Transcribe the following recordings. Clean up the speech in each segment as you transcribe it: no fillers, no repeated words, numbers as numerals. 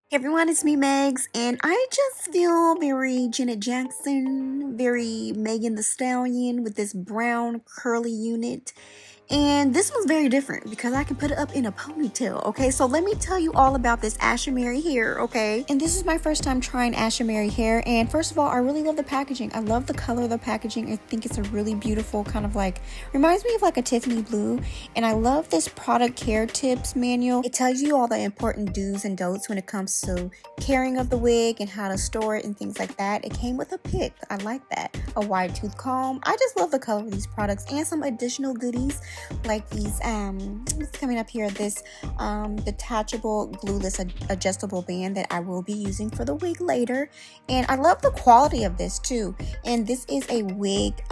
Hey everyone, it's me, Megz, and I just feel very Janet Jackson, very Megan Thee Stallion with this brown curly unit. And this one's very different because I can put it up in a ponytail, okay? So let me tell you all about this Ashimary hair, okay? And this is my first time trying Ashimary hair. And first of all, I really love the packaging. I love the color of the packaging. I think it's a really beautiful kind of like, reminds me of like a Tiffany blue. And I love this product care tips manual. It tells you all the important do's and don'ts when it comes to caring of the wig and how to store it and things like that. It came with a pick. I like that. A wide tooth comb. I just love the color of these products and some additional goodies like these what's coming up here, this detachable glueless adjustable band that I will be using for the wig later. And I love the quality of this too. And this is a wig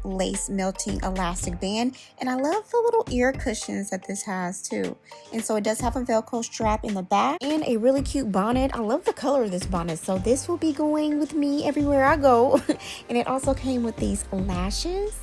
lace melting elastic band, and I love the little ear cushions that this has too. And so it does have a velcro strap in the back and a really cute bonnet. I love the color of this bonnet, so this will be going with me everywhere I go. And it also came with these lashes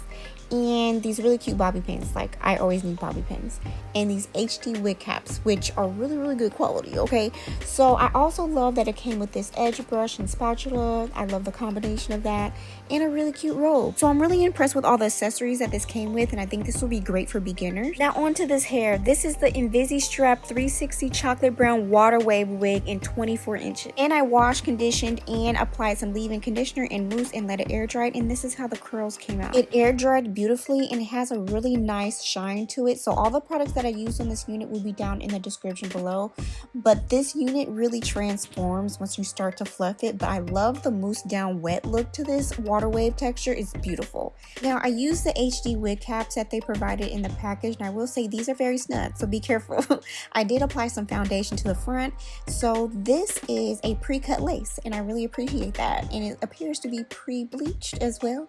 and these really cute bobby pins. Like, I always need bobby pins. And these HD wig caps, which are really good quality, okay? So I also love that it came with this edge brush and spatula. I love the combination of that, and a really cute robe. So I'm really impressed with all the accessories that this came with, and I think this will be great for beginners. Now onto this hair. This is the Strap 360 chocolate brown water wave wig in 24 inches. And I washed, conditioned, and applied some leave-in conditioner and mousse and let it air dry, and this is how the curls came out. It air dried beautifully, and it has a really nice shine to it. So all the products that I used on this unit will be down in the description below, but this unit really transforms once you start to fluff it. But I love the mousse down wet look to this water wave texture. It's beautiful. Now I used the HD wig caps that they provided in the package, and I will say these are very snug, so be careful. I did apply some foundation to the front. So this is a pre-cut lace, and I really appreciate that, and it appears to be pre-bleached as well,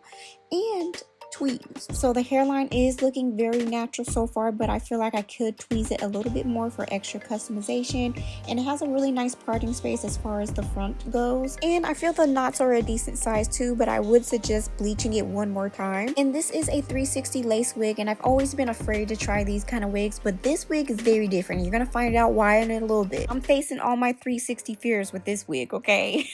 and tweezed. So the hairline is looking very natural so far, but I feel like I could tweeze it a little bit more for extra customization. And it has a really nice parting space as far as the front goes, and I feel the knots are a decent size too, but I would suggest bleaching it one more time. And this is a 360 lace wig, and I've always been afraid to try these kind of wigs, but this wig is very different. You're gonna find out why in a little bit. I'm facing all my 360 fears with this wig, okay?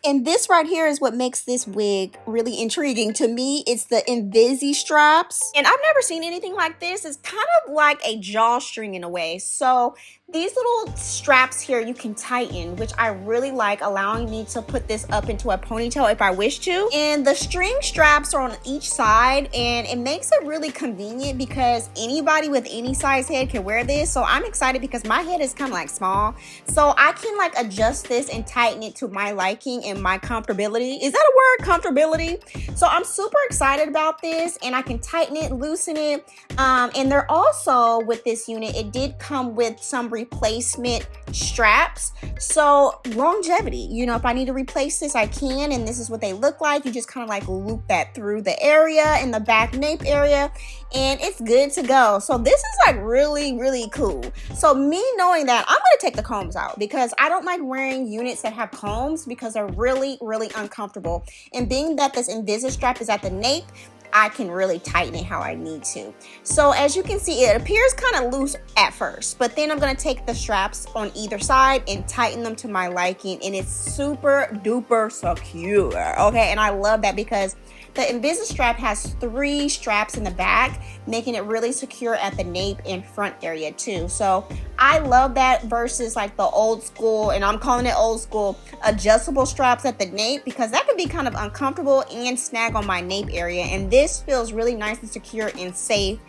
And this right here is what makes this wig really intriguing to me. It's the Invisi straps. And I've never seen anything like this. It's kind of like a drawstring in a way. So these little straps here you can tighten, which I really like, allowing me to put this up into a ponytail if I wish to. And the string straps are on each side, and it makes it really convenient because anybody with any size head can wear this. So I'm excited because my head is kind of like small. So I can like adjust this and tighten it to my liking and my comfortability. Is that a word? Comfortability? So I'm super excited about this, and I can tighten it, loosen it. And they're also, with this unit, it did come with some replacement straps. So longevity, you know, if I need to replace this, I can, and this is what they look like. You just kind of like loop that through the area in the back nape area, and it's good to go. So this is like really cool. So me knowing that, I'm gonna take the combs out because I don't like wearing units that have combs because they're really uncomfortable. And being that this Invisi strap is at the nape, I can really tighten it how I need to. So as you can see, it appears kind of loose at first, but then I'm going to take the straps on either side and tighten them to my liking, and it's super duper secure, okay? And I love that because the Invisi strap has 3 straps in the back, making it really secure at the nape and front area too. So I love that versus like the old school, and I'm calling it old school, adjustable straps at the nape, because that could be kind of uncomfortable and snag on my nape area. And this feels really nice and secure and safe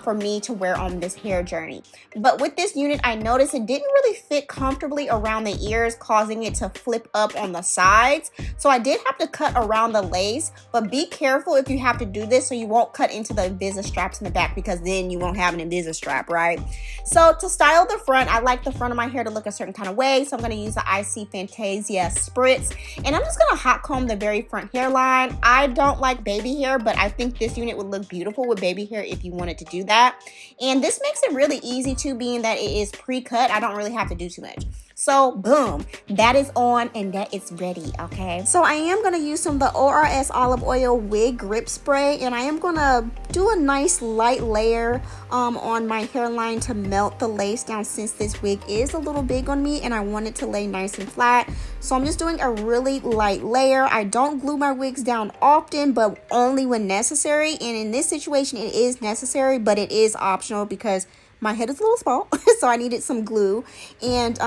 for me to wear on this hair journey. But with this unit, I noticed it didn't really fit comfortably around the ears, causing it to flip up on the sides. So I did have to cut around the lace, but be careful if you have to do this so you won't cut into the Invisi straps in the back, because then you won't have an Invisi strap, right? So to style the front, I like the front of my hair to look a certain kind of way, so I'm going to use the IC Fantasia Spritz, and I'm just going to hot comb the very front hairline. I don't like baby hair, but I think this unit would look beautiful with baby hair if you wanted to do that. And this makes it really easy too, being that it is pre-cut. I don't really have to do too much. So boom, that is on and that is ready, okay? So I am gonna use some of the ORS Olive Oil Wig Grip Spray, and I am gonna do a nice light layer on my hairline to melt the lace down, since this wig is a little big on me and I want it to lay nice and flat. So I'm just doing a really light layer. I don't glue my wigs down often, but only when necessary. And in this situation, it is necessary, but it is optional because my head is a little small, so I needed some glue. And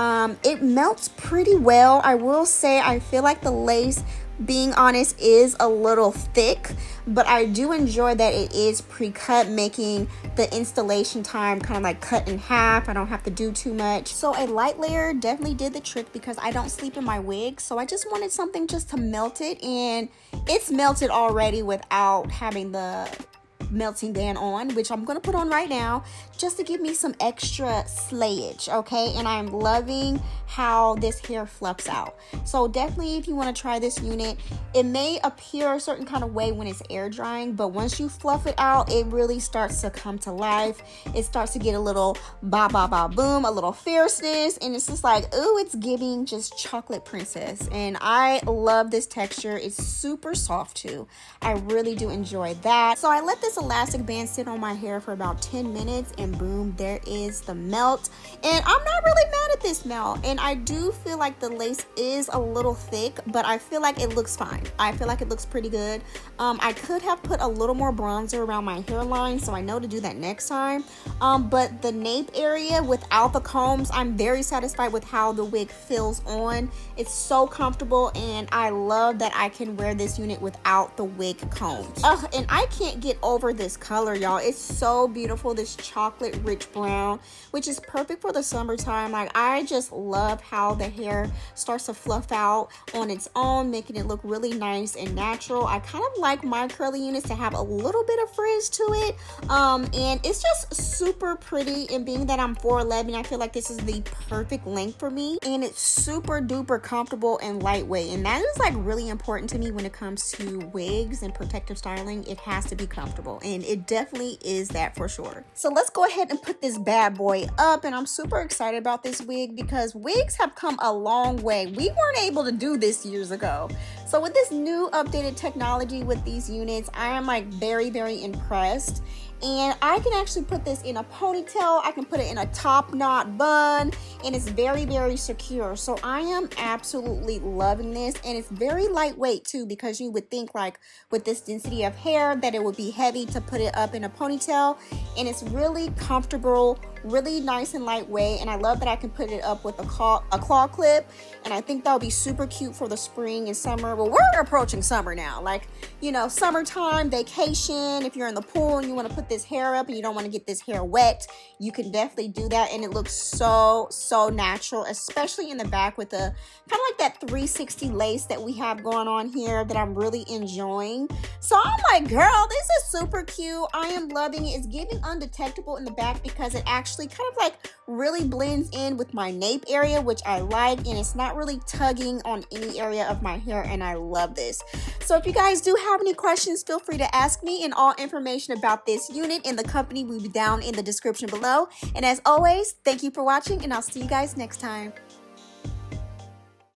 it melts pretty well. I will say I feel like the lace, being honest, is a little thick, but I do enjoy that it is pre-cut, making the installation time kind of like cut in half. I don't have to do too much. So a light layer definitely did the trick because I don't sleep in my wig. So I just wanted something just to melt it, and it's melted already without having the melting band on, which I'm gonna put on right now just to give me some extra slayage, okay? And I'm loving how this hair fluffs out. So definitely, if you want to try this unit, it may appear a certain kind of way when it's air drying, but once you fluff it out, it really starts to come to life. It starts to get a little ba ba ba boom, a little fierceness, and it's just like, ooh, it's giving just chocolate princess. And I love this texture. It's super soft too. I really do enjoy that. So I let this elastic band sit on my hair for about 10 minutes, and boom, there is the melt. And I'm not really mad at this melt, and I do feel like the lace is a little thick, but I feel like it looks fine. I feel like it looks pretty good. I could have put a little more bronzer around my hairline, so I know to do that next time. But the nape area without the combs, I'm very satisfied with how the wig feels on. It's so comfortable, and I love that I can wear this unit without the wig combs. And I can't get over this color, y'all. It's so beautiful, this chocolate rich brown, which is perfect for the summertime. Like, I just love how the hair starts to fluff out on its own, making it look really nice and natural. I kind of like my curly units to have a little bit of frizz to it, and it's just super pretty. And being that I'm 4'11", I feel like this is the perfect length for me, and it's super duper comfortable and lightweight, and that is like really important to me when it comes to wigs and protective styling. It has to be comfortable, and it definitely is that for sure. So let's go ahead and put this bad boy up, and I'm super excited about this wig because wigs have come a long way. We weren't able to do this years ago. So with this new updated technology with these units, I am like very, very impressed. And I can actually put this in a ponytail. I can put it in a top knot bun, and it's very, very secure. So I am absolutely loving this, and it's very lightweight too, because you would think like with this density of hair that it would be heavy to put it up in a ponytail, and it's really comfortable, really nice and lightweight. And I love that I can put it up with a claw clip, and I think that would be super cute for the spring and summer. Well, we're approaching summer now, like, you know, summertime, vacation. If you're in the pool and you want to put this hair up and you don't want to get this hair wet, you can definitely do that, and it looks so natural, especially in the back with the kind of like that 360 lace that we have going on here that I'm really enjoying. So I'm like, girl, this is super cute. I am loving it. It's giving undetectable in the back because it actually kind of like really blends in with my nape area, which I like, and it's not really tugging on any area of my hair, and I love this. So if you guys do have any questions, feel free to ask me, and all information about this unit and the company will be down in the description below. And as always, thank you for watching, and I'll see you guys next time.